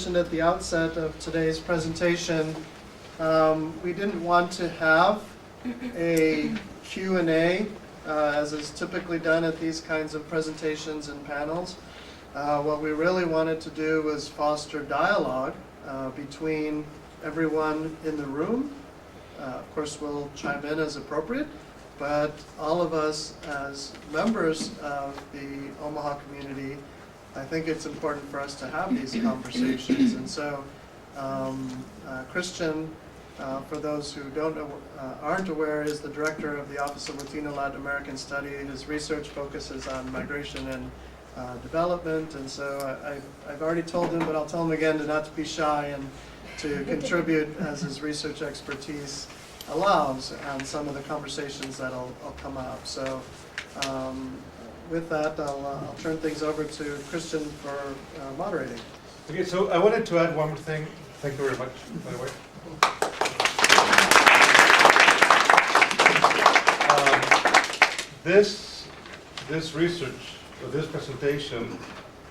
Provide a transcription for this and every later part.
mentioned at the outset of today's presentation, we didn't want to have a Q&A as is typically done at these kinds of presentations and panels. What we really wanted to do was foster dialogue between everyone in the room. Of course, we'll chime in as appropriate, but all of us as members of the Omaha community, I think it's important for us to have these conversations. And so Christian, for those who don't know, aren't aware, is the director of the Office of Latino Latin American Study. His research focuses on migration and development, and so I've already told him, but I'll tell him again to not to be shy and to contribute as his research expertise allows on some of the conversations that'll come up. So with that, I'll turn things over to Christian for moderating. Okay, so I wanted to add one more thing. Thank you very much, by the way. This research, or this presentation,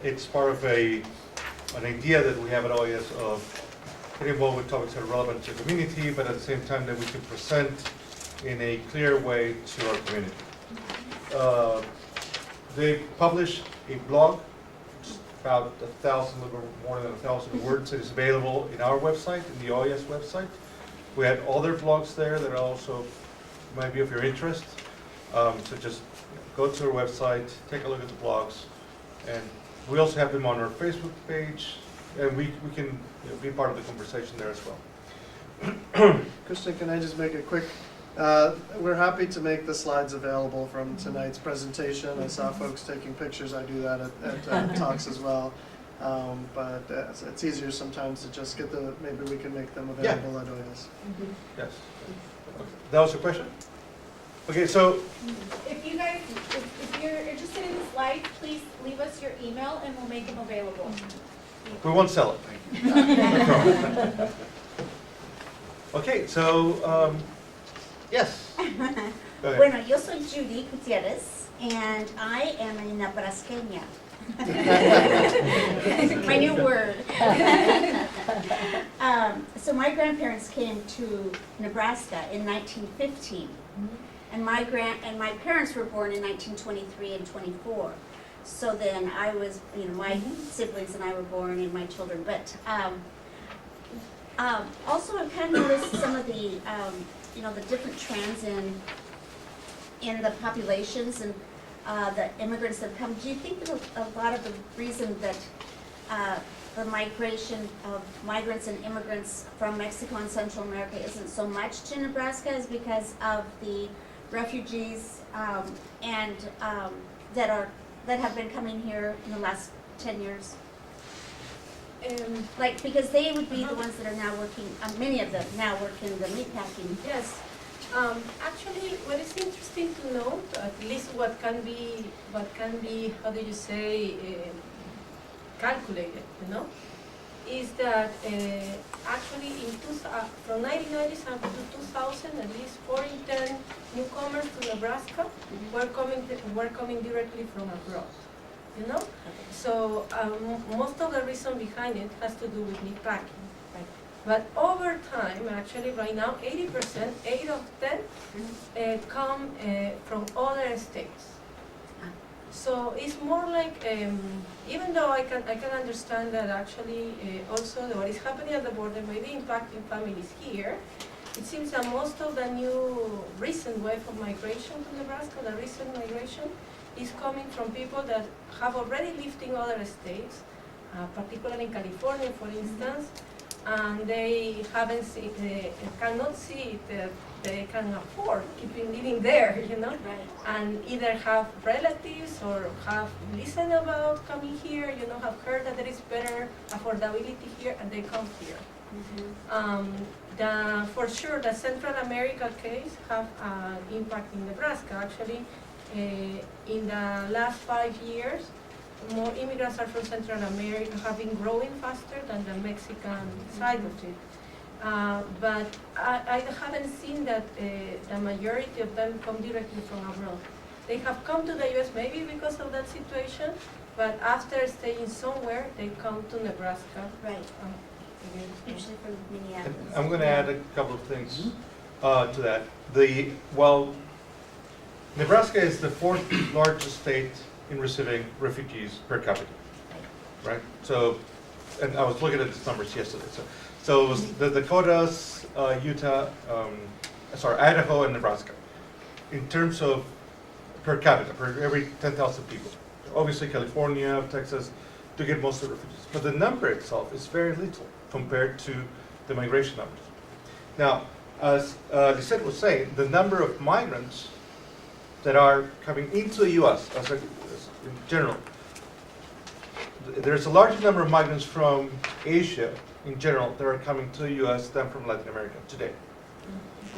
it's part of an idea that we have at OLLAS of getting involved with topics that are relevant to the community, but at the same time that we can present in a clear way to our community. They published a blog, it's about 1,000, a little more than 1,000 words. It is available in our website, in the OLLAS website. We had other blogs there that also might be of your interest. So just go to our website, take a look at the blogs, and we also have them on our Facebook page, and we can be part of the conversation there as well. Christian, can I just make a quick, we're happy to make the slides available from tonight's presentation. I saw folks taking pictures. I do that at talks as well. But it's easier sometimes to just get maybe we can make them available at OLLAS. Yes. Okay. That was your question? Okay, so If you guys, if you're interested in the slides, please leave us your email and we'll make them available. we won't sell it. Okay, so yes. Go ahead. Bueno, yo soy Judy Gutierrez, and I am a Nebraskena. My new word. So my grandparents came to Nebraska in 1915, and my parents were born in 1923 and 24. So then I was, my siblings and I were born, and my children. But also I've kind of noticed some of the, the different trends in the populations and the immigrants that come. Do you think that a lot of the reason that the migration of migrants and immigrants from Mexico and Central America isn't so much to Nebraska is because of the refugees that have been coming here in the last 10 years? Because they would be the ones that are now working, many of them now work in the meatpacking. Yes. Actually, what is interesting to note, at least what can be, how do you say, calculated, is that actually from 1997 to 2000, at least 4 in 10 newcomers to Nebraska were coming directly from abroad. So most of the reason behind it has to do with meatpacking. Right? But over time, actually, right now, 80%, 8 of 10, come from other states. So it's more like, even though I can understand that actually also what is happening at the border may be impacting families here, it seems that most of the new recent wave of migration to Nebraska, the recent migration, is coming from people that have already lived in other states, particularly in California, for instance, and they cannot see that they can afford keeping living there, Right. and either have relatives or have listened about coming here, have heard that there is better affordability here, and they come here. For sure, the Central America case have an impact in Nebraska. Actually, in the last 5 years, more immigrants are from Central America, have been growing faster than the Mexican side of it. But I haven't seen that the majority of them come directly from abroad. They have come to the U.S. maybe because of that situation, but after staying somewhere, they come to Nebraska. Right, Again. usually from And Minneapolis. I'm going to Yeah. add a couple of things to that. Nebraska is the fourth largest state in receiving refugees per capita, right? So, and I was looking at these numbers yesterday. So it was the Dakotas, Utah, Idaho, and Nebraska. In terms of per capita, per every 10,000 people. Obviously, California, Texas, do get most of the refugees. But the number itself is very little compared to the migration numbers. Now, as Lissette was saying, the number of migrants that are coming into the U.S. as in general, there's a larger number of migrants from Asia in general that are coming to the U.S. than from Latin America today.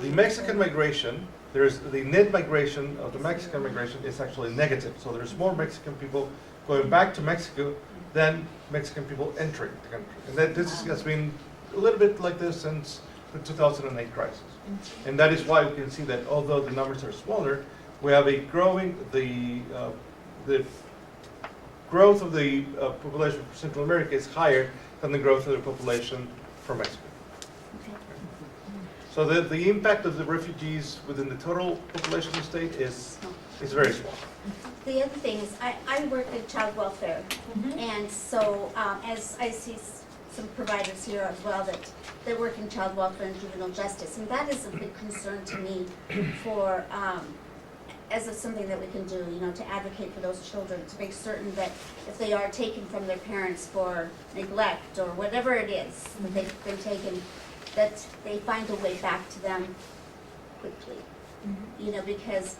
The Mexican migration, there's the net migration of the Mexican migration is actually negative. So there's more Mexican people going back to Mexico than Mexican people entering the country. And that this has been a little bit like this since the 2008 crisis. And that is why we can see that although the numbers are smaller, we have a growing, the growth of the population from Central America is higher than the growth of the population from Mexico. Okay. So the impact of the refugees within the total population of the state is very small. The other thing is, I work in child welfare, and so as I see some providers here as well that they work in child welfare and juvenile justice, and that is a big concern to me for, as something that we can do, you know, to advocate for those children, to make certain that if they are taken from their parents for neglect or whatever it is that they've been taken, that they find a way back to them quickly. You know, because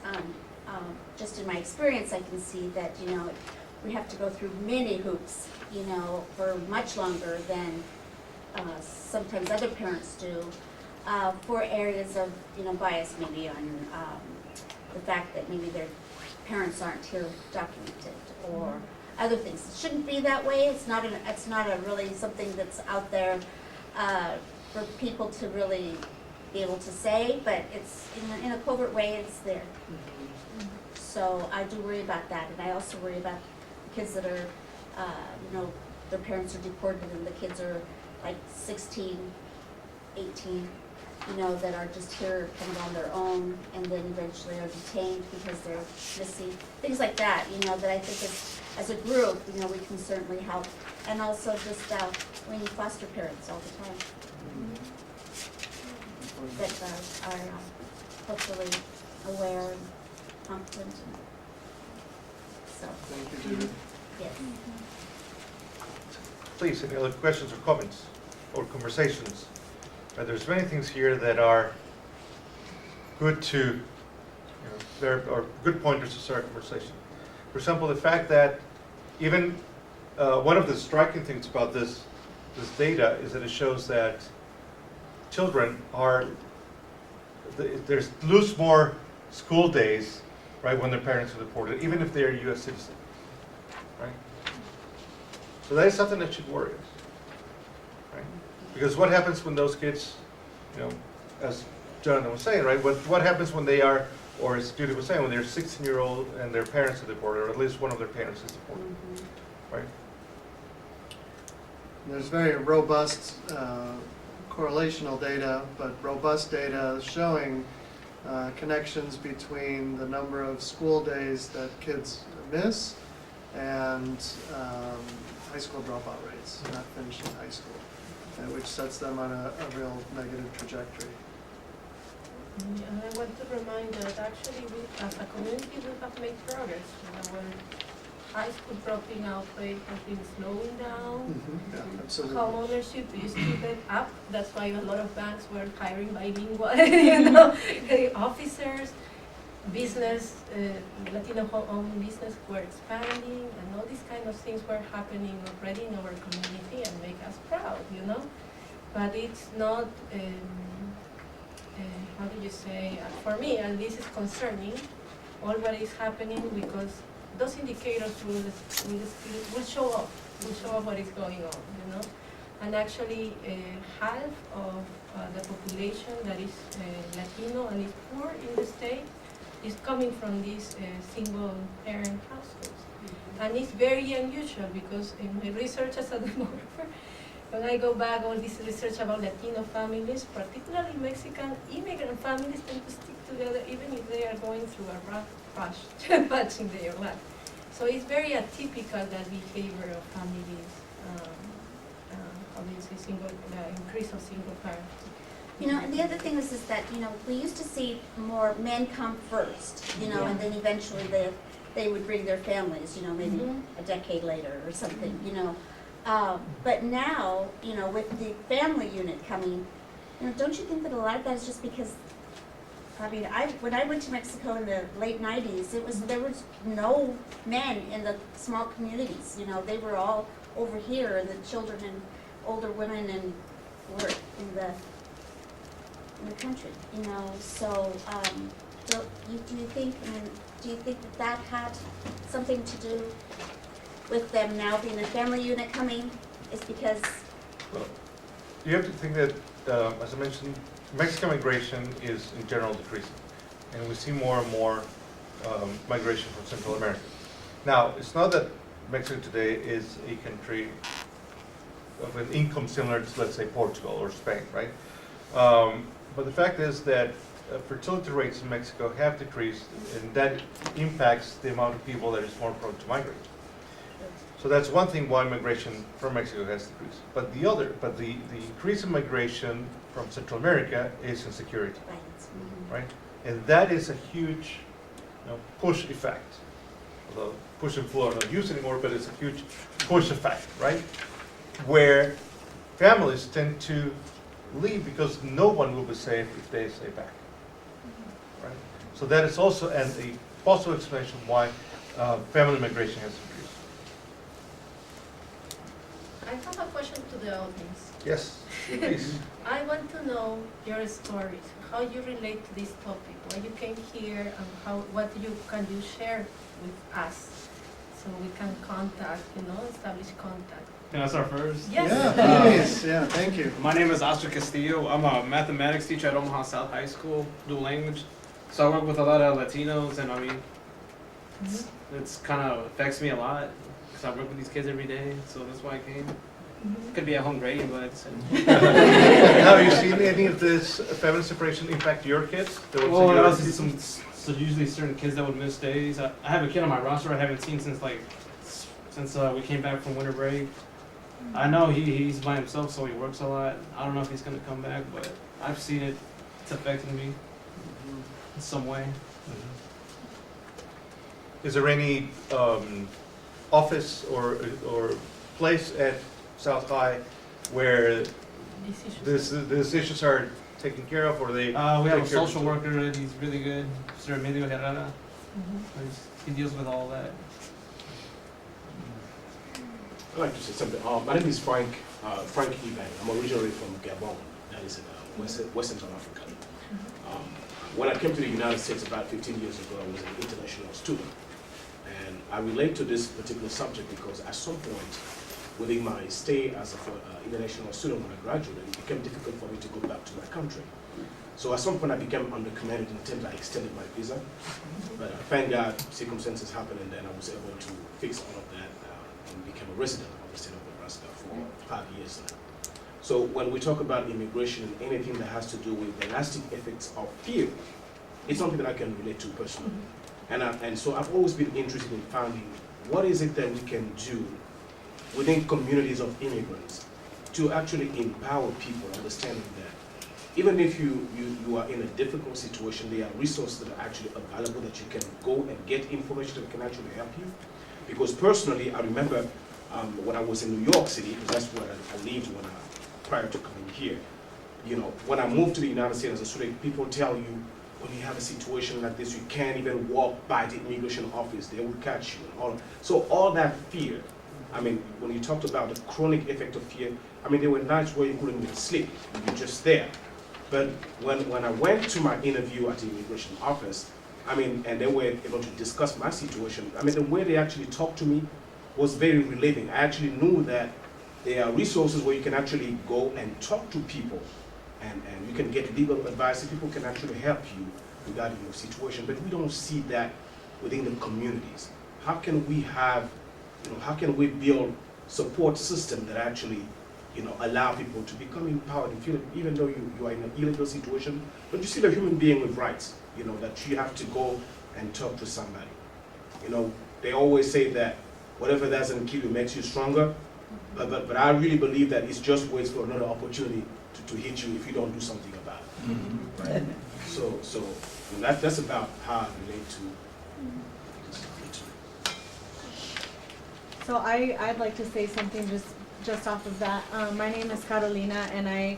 just in my experience, I can see that, you know, we have to go through many hoops, you know, for much longer than sometimes other parents do, for areas of, you know, bias maybe on the fact that maybe their parents aren't here documented or other things. It shouldn't be that way. It's not a really something that's out there for people to really be able to say, but it's in a covert way, it's there. So I do worry about that, and I also worry about kids that are, you know, their parents are deported and the kids are like 16, 18, you know, that are just here kind of on their own and then eventually are detained because they're missing. Things like that, you know, that I think as a group, you know, we can certainly help. And also just we need foster parents all the time that are hopefully aware and competent. So, Thank you, Judith. yes. Please, any other questions or comments or conversations? There's many things here that are good to, you know, there are good pointers to start a conversation. For example, the fact that even one of the striking things about this data is that it shows that children lose more school days, right, when their parents are deported, even if they are U.S. citizens, right? So that is something that should worry us, right? Because what happens when those kids, you know, as Jonathan was saying, right, what happens when they are, or as Judy was saying, when they're 16-year-old and their parents are deported, or at least one of their parents is deported, right? There's very robust correlational data, but robust data showing connections between the number of school days that kids miss and high school dropout rates, not finishing high school, which sets them on a real negative trajectory. And I want to remind that actually we, as a community, we have made progress. Our high school dropping out rate has been slowing down. Yeah, absolutely. Home ownership is keeping up. That's why a lot of banks were hiring bilingual, you know, officers. Business, Latino home-owned business were expanding, and all these kind of things were happening already in our community and make us proud, you know. But it's not, how do you say, for me, and this is concerning, all what is happening because those indicators will show up what is going on, you know. And actually, half of the population that is Latino and is poor in the state is coming from these single parent households. and it's very unusual because in my research as a demographer, when I go back all this research about Latino families, particularly Mexican immigrant families, tend to stick together even if they are going through a rough patch in their life. So it's very atypical, that behavior of families, how do you say, increase of single parents. You know, and the other thing is that, you know, we used to see more men come first, you know, and then eventually they would bring their families, you know, maybe a decade later or something, you know. But now, you know, with the family unit coming, you know, don't you think that a lot of that is just because, I mean, when I went to Mexico in the late 90s, there was no men in the small communities, you know, they were all over here, and the children and older women and were in the country, you know. So, do you think that had something to do with them now being a family unit coming? Is because Well, you have to think that, as I mentioned, Mexican migration is in general decreasing, and we see more and more migration from Central America. Now, it's not that Mexico today is a country of an income similar to, let's say, Portugal or Spain, right? But the fact is that fertility rates in Mexico have decreased, and that impacts the amount of people that is more prone to migrate. So that's one thing why migration from Mexico has decreased. But the increase in migration from Central America is insecurity, right? And that is a huge, push effect. Although push and pull are not used anymore, but it's a huge push effect, right? Where families tend to leave because no one will be safe if they stay back, right? So that is also a possible explanation why family migration has increased. I have a question to the audience. Yes, please. I want to know your stories, how you relate to this topic, why you came here, and can you share with us, so we can establish contact. Can I start first? Yes. Yeah, please, yeah, thank you. My name is Oscar Castillo. I'm a mathematics teacher at Omaha South High School, dual language. So I work with a lot of Latinos, and I mean, it's kind of affects me a lot because I work with these kids every day. So that's why I came. Could be at home grading, but Have you seen any of this family separation impact your kids? well, I see so usually certain kids that would miss days. I have a kid on my roster I haven't seen since we came back from winter break. I know he's by himself, so he works a lot. I don't know if he's gonna come back, but I've seen it. It's affecting me in some way. Is there any office or place at South High where these issues are taken care of, or they? We have a take care of social worker, and he's really good, Mr. Emilio Herrera. He deals with all that. I'd like to say something. My name is Frank Eban. I'm originally from Gabon, that is in West Central Africa. When I came to the United States about 15 years ago, I was an international student. And I relate to this particular subject because at some point, within my stay as an international student when I graduated, it became difficult for me to go back to my country. So at some point, I became undocumented in terms I extended my visa. But thank God, circumstances happened, and then I was able to fix all of that and became a resident of the state of Nebraska for 5 years now. So when we talk about immigration and anything that has to do with the lasting effects of fear, it's something that I can relate to personally. And so I've always been interested in finding what is it that we can do within communities of immigrants to actually empower people, understanding that even if you are in a difficult situation, there are resources that are actually available that you can go and get information that can actually help you. Because personally, I remember when I was in New York City, because that's where I lived prior to coming here. When I moved to the United States as a student, people tell you, when you have a situation like this, you can't even walk by the immigration office, they will catch you. So all that fear, I mean, when you talked about the chronic effect of fear, I mean, there were nights where you couldn't even sleep, you're just there. But when I went to my interview at the immigration office, I mean, and they were able to discuss my situation, I mean, the way they actually talked to me was very relieving. I actually knew that there are resources where you can actually go and talk to people, and you can get legal advice, and people can actually help you regarding your situation. But we don't see that within the communities. How can we have how can we build support system that actually, allow people to become empowered and feel, even though you are in an illegal situation, but you're still a human being with rights, that you have to go and talk to somebody. They always say that whatever doesn't kill you makes you stronger, but I really believe that it's just waits for another opportunity to hit you if you don't do something about it. Right? So that's about how I relate to. So I'd like to say something just off of that. My name is Carolina, and I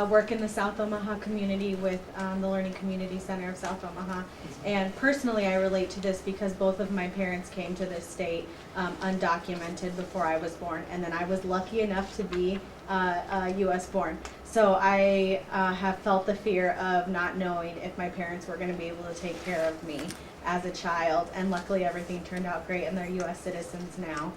work in the South Omaha community with the Learning Community Center of South Omaha. And personally, I relate to this because both of my parents came to this state undocumented before I was born, and then I was lucky enough to be U.S. born. So I have felt the fear of not knowing if my parents were going to be able to take care of me as a child, and luckily everything turned out great, and they're U.S. citizens now.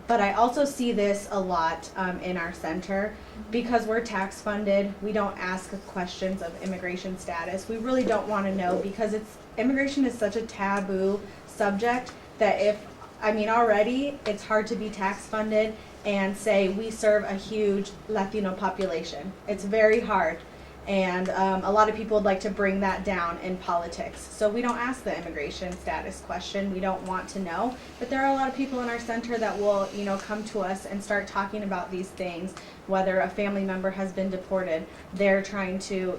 But I also see this a lot in our center because we're tax funded. We don't ask questions of immigration status. We really don't want to know because immigration is such a taboo subject that already it's hard to be tax funded and say we serve a huge Latino population. It's very hard. And a lot of people would like to bring that down in politics. So we don't ask the immigration status question. We don't want to know. But there are a lot of people in our center that will, come to us and start talking about these things. Whether a family member has been deported, they're trying to,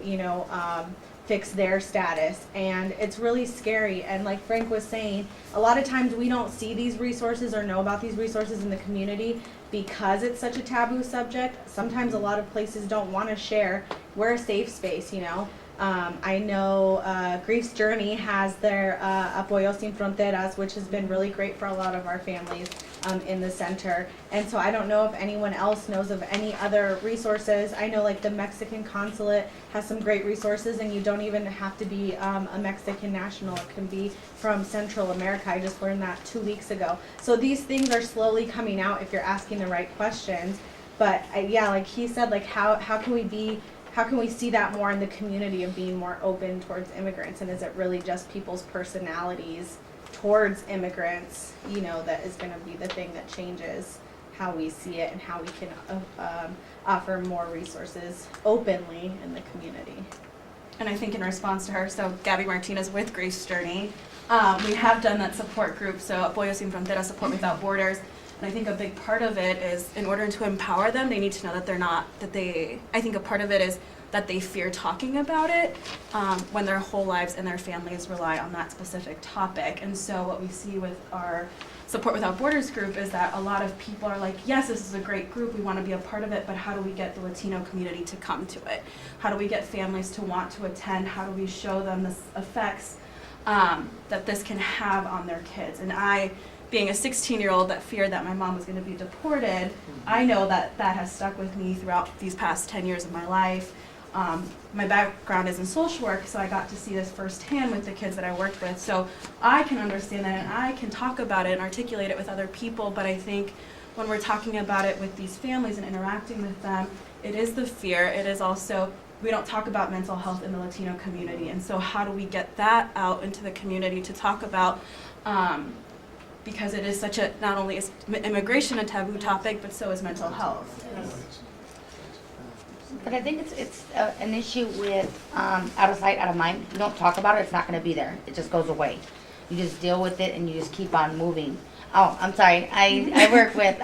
fix their status. And it's really scary. And like Frank was saying, a lot of times we don't see these resources or know about these resources in the community because it's such a taboo subject. Sometimes a lot of places don't want to share. We're a safe space, I know Grief's Journey has their Apoyo Sin Fronteras, which has been really great for a lot of our families in the center. And so I don't know if anyone else knows of any other resources. I know like the Mexican consulate has some great resources, and you don't even have to be a Mexican national. It can be from Central America. I just learned that 2 weeks ago. So these things are slowly coming out if you're asking the right questions. But yeah, like he said, like how can we see that more in the community of being more open towards immigrants? And is it really just people's personalities towards immigrants, that is going to be the thing that changes how we see it and how we can offer more resources openly in the community? And I think in response to her, so Gabby Martinez with Grief's Journey, we have done that support group, so Apoyo Sin Fronteras, Support Without Borders. And I think a big part of it is in order to empower them, they need to know that I think a part of it is that they fear talking about it when their whole lives and their families rely on that specific topic. And so what we see with our Support Without Borders group is that a lot of people are like, yes, this is a great group, we want to be a part of it, but how do we get the Latino community to come to it? How do we get families to want to attend? How do we show them the effects that this can have on their kids? And I, being a 16-year-old that feared that my mom was going to be deported, I know that has stuck with me throughout these past 10 years of my life. My background is in social work, so I got to see this firsthand with the kids that I worked with. So I can understand that, and I can talk about it and articulate it with other people, but I think when we're talking about it with these families and interacting with them, it is the fear. It is also, we don't talk about mental health in the Latino community, and so how do we get that out into the community to talk about, because it is such a, not only is immigration a taboo topic, but so is mental health. But I think it's an issue with out of sight, out of mind. You don't talk about it, it's not going to be there. It just goes away. You just deal with it and you just keep on moving. Oh, I'm sorry. I work with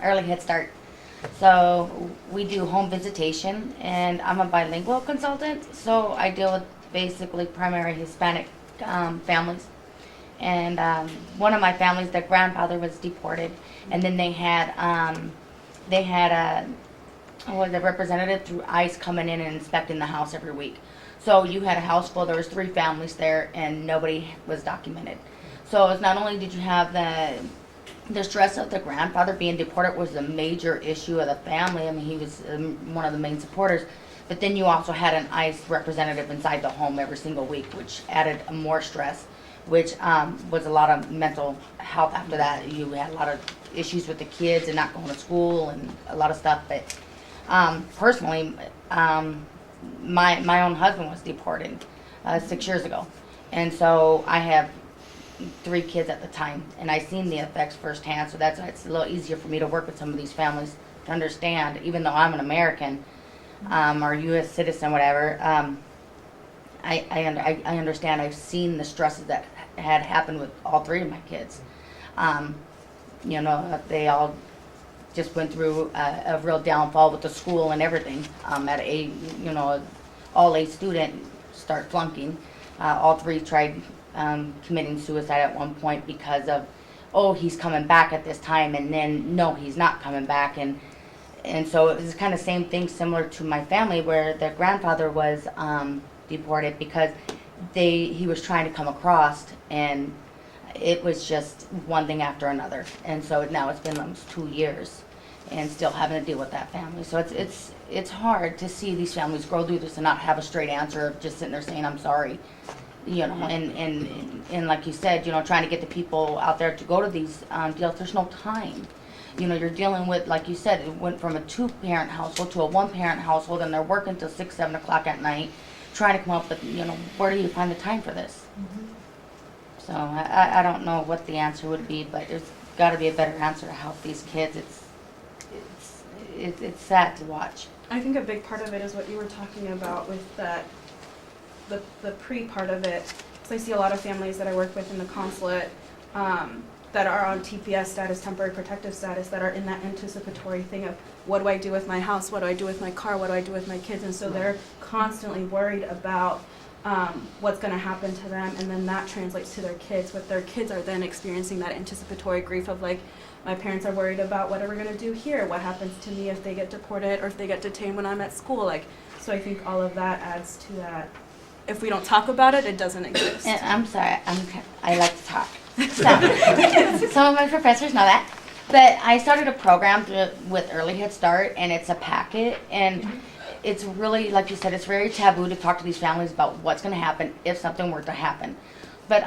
Early Head Start. So we do home visitation, and I'm a bilingual consultant. So I deal with basically primary Hispanic families. And one of my families, their grandfather was deported, and then they had the representative through ICE coming in and inspecting the house every week. So you had a house full, there was 3 families there, and nobody was documented. So it's not only did you have the stress of the grandfather being deported was a major issue of the family. I mean, he was one of the main supporters. But then you also had an ICE representative inside the home every single week, which added more stress, which was a lot of mental health after that. You had a lot of issues with the kids and not going to school and a lot of stuff. But personally, my own husband was deported 6 years ago. And so I have 3 kids at the time, and I seen the effects firsthand. So that's why it's a little easier for me to work with some of these families to understand, even though I'm an American or U.S. citizen, whatever. I understand. I've seen the stresses that had happened with all 3 of my kids. You know, they all just went through a real downfall with the school and everything. At a, you know, all A student start flunking. All 3 tried committing suicide at one point because of, oh, he's coming back at this time, and then no, he's not coming back, and so it was kind of same thing similar to my family where the grandfather was deported because he was trying to come across, and it was just one thing after another, and so now it's been almost 2 years and still having to deal with that family. So it's hard to see these families grow through this and not have a straight answer of just sitting there saying I'm sorry, you know, and like you said, you know, trying to get the people out there to go to these deals. There's no time. You know, you're dealing with, like you said, it went from a 2-parent household to a 1-parent household, and they're working till 6, 7 o'clock at night, trying to come up with, you know, where do you find the time for this? So I don't know what the answer would be, but there's got to be a better answer to help these kids. It's sad to watch. I think a big part of it is what you were talking about with that, the pre-part of it. Because I see a lot of families that I work with in the consulate that are on TPS status, temporary protective status, that are in that anticipatory thing of what do I do with my house, what do I do with my car, what do I do with my kids, and so they're constantly worried about what's going to happen to them, and then that translates to their kids. But their kids are then experiencing that anticipatory grief of like, my parents are worried about what are we going to do here, what happens to me if they get deported or if they get detained when I'm at school. Like, so I think all of that adds to that. If we don't talk about it, it doesn't exist. And I'm sorry, I like to talk. So, some of my professors know that. But I started a program with Early Head Start, and it's a packet, and it's really, like you said, it's very taboo to talk to these families about what's going to happen if something were to happen. But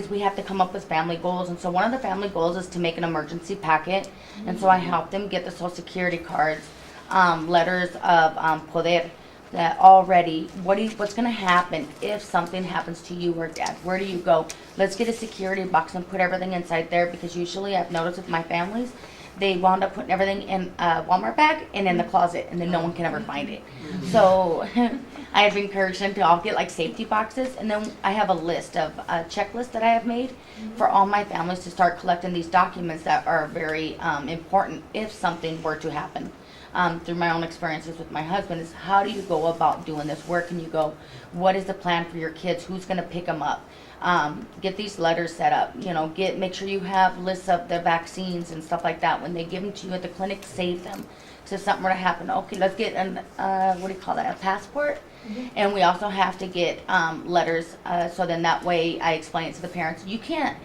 we have to come up with family goals, and so one of the family goals is to make an emergency packet, and so I help them get the Social Security cards, letters of poder, that already, what's going to happen if something happens to you or dad? Where do you go? Let's get a security box and put everything inside there, because usually I've noticed with my families, they wound up putting everything in a Walmart bag and in the closet, and then no one can ever find it. So I have encouraged them to all get like safety boxes, and then I have a checklist that I have made for all my families to start collecting these documents that are very important if something were to happen. Through my own experiences with my husband, is how do you go about doing this? Where can you go? What is the plan for your kids? Who's going to pick them up? Get these letters set up. You know, make sure you have lists of the vaccines and stuff like that. When they give them to you at the clinic, save them. So if something were to happen, okay, let's get a passport. And we also have to get letters. So then that way, I explain it to the parents. You can't.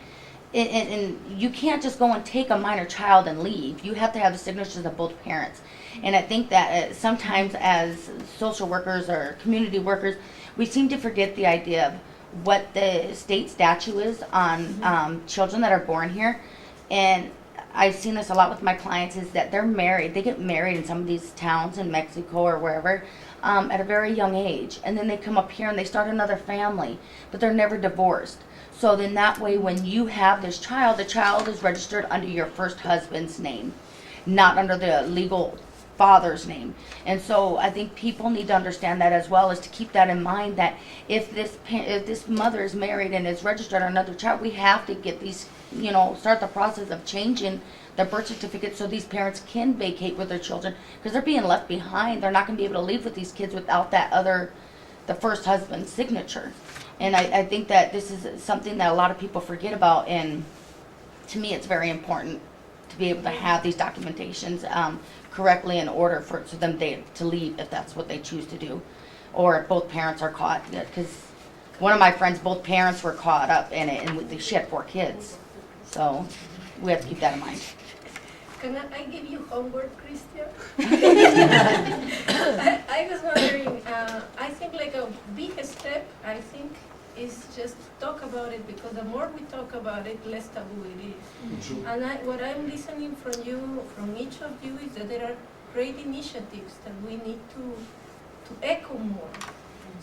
And you can't just go and take a minor child and leave. You have to have the signatures of both parents. And I think that sometimes as social workers or community workers, we seem to forget the idea of what the state statute is on children that are born here. And I've seen this a lot with my clients, is that they're married. They get married in some of these towns in Mexico or wherever at a very young age. And then they come up here and they start another family, but they're never divorced. So then that way, when you have this child, the child is registered under your first husband's name, not under the legal father's name. And so I think people need to understand that as well, is to keep that in mind, that if this mother is married and is registered on another child, we have to get these, start the process of changing their birth certificate so these parents can vacate with their children, because they're being left behind. They're not going to be able to leave with these kids without the first husband's signature. And I think that this is something that a lot of people forget about, and to me it's very important to be able to have these documentations correctly in order for them to leave if that's what they choose to do, or if both parents are caught. Because one of my friends, both parents were caught up in it, and she had 4 kids. So we have to keep that in mind. Can I give you homework, Christian? I was wondering, I think like a big step, is just talk about it, because the more we talk about it, less taboo it is. And what I'm listening from each of you, is that there are great initiatives that we need to echo more.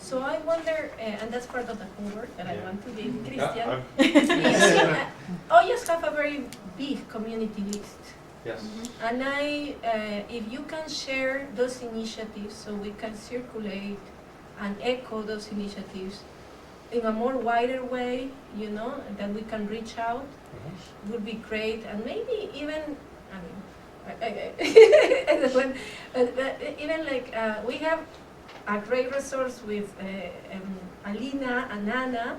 So I wonder, and that's part of the homework that I Yeah. want to give Yeah, Christian. OLLAS have a very big community list. yes. And if you can share those initiatives so we can circulate and echo those initiatives in a more wider way, you know, that we can reach out, would be great. And maybe even, even like we have a great resource with Alina and Anna,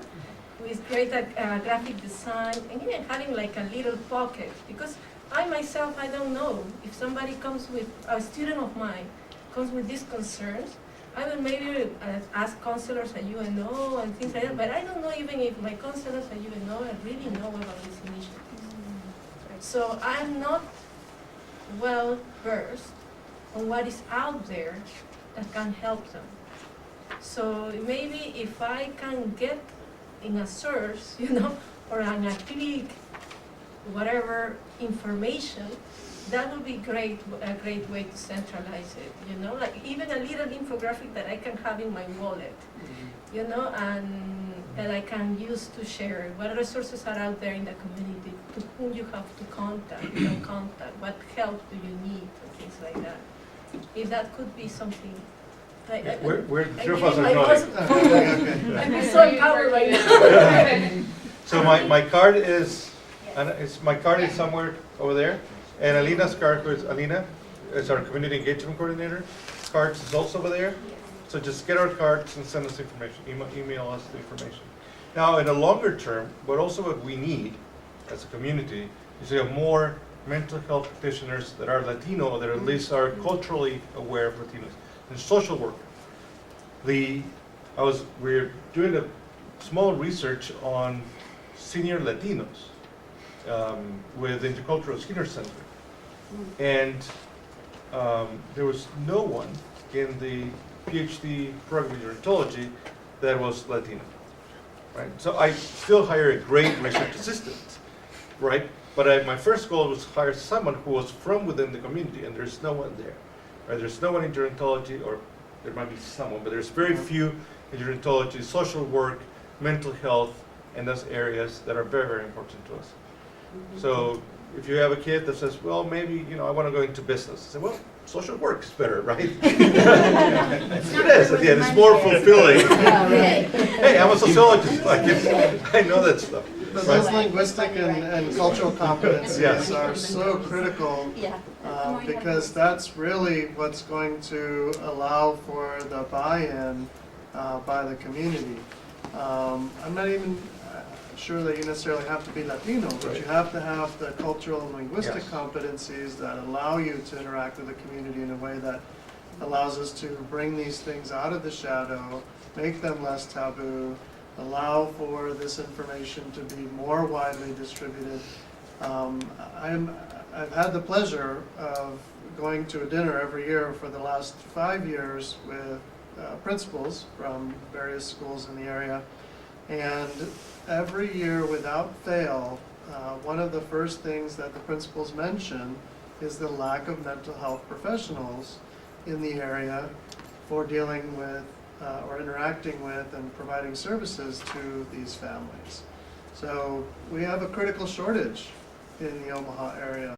who is great at graphic design, and even having like a little pocket, because I myself, I don't know, if somebody comes with, a student of mine comes with these concerns, I will maybe ask counselors at UNO and things like that, but I don't know even if my counselors at UNO really know about these initiatives. So I'm not well versed on what is out there that can help them. So maybe if I can get in a source, you know, or on a click, whatever information, that would be a great way to centralize it, you know, like even a little infographic that I can have in my wallet, you know, and that I can use to share what resources are out there in the community, to whom you have to contact, what help do you need, and things like that. If that could be something. We're I sure give of us you are my nodding. most- Okay. I'm so empowered right now. So my card is, my card is somewhere over there, and Alina's card, who is Alina, is our community engagement coordinator. Cards is also over there. So just get our cards and send us information, email us the information. Now, in the longer term, what we need as a community is to have more mental health practitioners that are Latino, that at least are culturally aware of Latinos, and social work. We're doing a small research on senior Latinos with Intercultural Senior Center. And there was no one in the PhD program in gerontology that was Latino, right? So I still hire a great research assistant, right? But my first goal was to hire someone who was from within the community, and there's no one there, right? There's no one in gerontology, or there might be someone, but there's very few in gerontology, social work, mental health, and those areas that are very, very important to us. So if you have a kid that says, well, maybe, you know, I want to go into business, I say, well, social work is better, right? It is, at the end, it's more fulfilling. Hey, I'm a sociologist, I know that stuff. But those linguistic and cultural competencies Yes. are so critical, because that's really what's going to allow for the buy-in by the community. I'm not even sure that you necessarily have to be Latino, but you have to have the cultural and linguistic Yes. competencies that allow you to interact with the community in a way that allows us to bring these things out of the shadow, make them less taboo, allow for this information to be more widely distributed. I've had the pleasure of going to a dinner every year for the last 5 years with principals from various schools in the area. And every year, without fail, one of the first things that the principals mention is the lack of mental health professionals in the area for dealing with or interacting with and providing services to these families. So we have a critical shortage in the Omaha area.